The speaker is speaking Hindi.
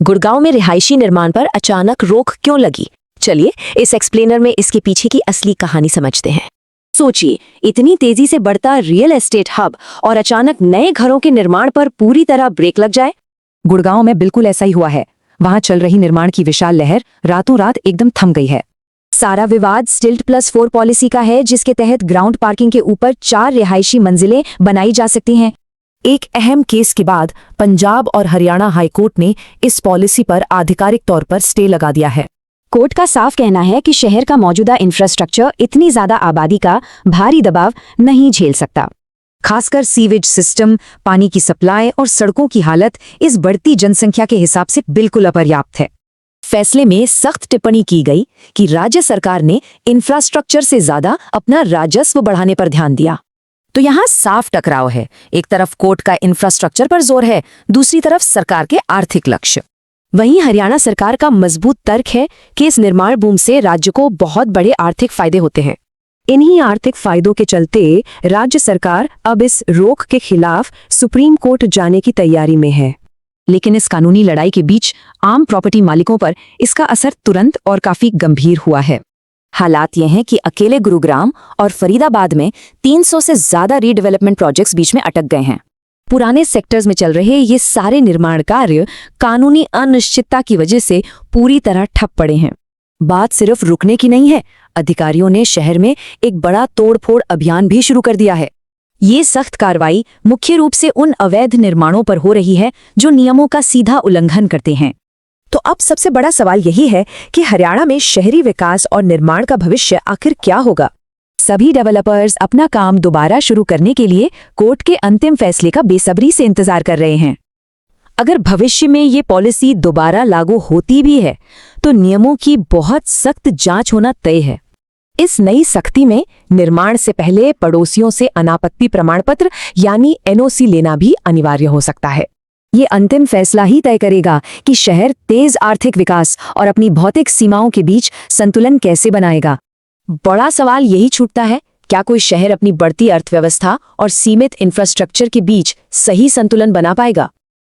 गुड़गांव में रिहायशी निर्माण पर अचानक रोक क्यों लगी? चलिए इस एक्सप्लेनर में इसके पीछे की असली कहानी समझते हैं। सोचिए, इतनी तेजी से बढ़ता रियल एस्टेट हब और अचानक नए घरों के निर्माण पर पूरी तरह ब्रेक लग जाए। गुड़गांव में बिल्कुल ऐसा ही हुआ है। वहां चल रही निर्माण की विशाल लहर रातों रात एकदम थम गई है। सारा विवाद STILT+4 पॉलिसी का है, जिसके तहत ग्राउंड पार्किंग के ऊपर 4 रिहायशी मंजिलें बनाई जा सकती हैं। एक अहम केस के बाद पंजाब और हरियाणा हाईकोर्ट ने इस पॉलिसी पर आधिकारिक तौर पर स्टे लगा दिया है। कोर्ट का साफ कहना है कि शहर का मौजूदा इंफ्रास्ट्रक्चर इतनी ज्यादा आबादी का भारी दबाव नहीं झेल सकता। खासकर सीवेज सिस्टम, पानी की सप्लाई और सड़कों की हालत इस बढ़ती जनसंख्या के हिसाब से बिल्कुल अपर्याप्त है। फैसले में सख्त टिप्पणी की गई कि राज्य सरकार ने इंफ्रास्ट्रक्चर से ज्यादा अपना राजस्व बढ़ाने पर ध्यान दिया। तो यहाँ साफ टकराव है। एक तरफ कोर्ट का इंफ्रास्ट्रक्चर पर जोर है, दूसरी तरफ सरकार के आर्थिक लक्ष्य। वहीं हरियाणा सरकार का मजबूत तर्क है कि इस निर्माण बूम से राज्य को बहुत बड़े आर्थिक फायदे होते हैं। इन्हीं आर्थिक फायदों के चलते राज्य सरकार अब इस रोक के खिलाफ सुप्रीम कोर्ट जाने की तैयारी में है। लेकिन इस कानूनी लड़ाई के बीच आम प्रॉपर्टी मालिकों पर इसका असर तुरंत और काफी गंभीर हुआ है। हालात ये हैं कि अकेले गुरुग्राम और फरीदाबाद में 300 से ज्यादा रीडेवलपमेंट प्रोजेक्ट्स बीच में अटक गए हैं। पुराने सेक्टर्स में चल रहे ये सारे निर्माण कार्य कानूनी अनिश्चितता की वजह से पूरी तरह ठप पड़े हैं। बात सिर्फ रुकने की नहीं है, अधिकारियों ने शहर में एक बड़ा तोड़फोड़ अभियान भी शुरू कर दिया है। ये सख्त कार्रवाई मुख्य रूप से उन अवैध निर्माणों पर हो रही है जो नियमों का सीधा उल्लंघन करते हैं। तो अब सबसे बड़ा सवाल यही है कि हरियाणा में शहरी विकास और निर्माण का भविष्य आखिर क्या होगा। सभी डेवलपर्स अपना काम दोबारा शुरू करने के लिए कोर्ट के अंतिम फैसले का बेसब्री से इंतजार कर रहे हैं। अगर भविष्य में ये पॉलिसी दोबारा लागू होती भी है तो नियमों की बहुत सख्त जांच होना तय है। इस नई सख्ती में निर्माण से पहले पड़ोसियों से अनापत्ति प्रमाण पत्र यानी NOC लेना भी अनिवार्य हो सकता है। ये अंतिम फैसला ही तय करेगा कि शहर तेज आर्थिक विकास और अपनी भौतिक सीमाओं के बीच संतुलन कैसे बनाएगा। बड़ा सवाल यही छूटता है, क्या कोई शहर अपनी बढ़ती अर्थव्यवस्था और सीमित इंफ्रास्ट्रक्चर के बीच सही संतुलन बना पाएगा?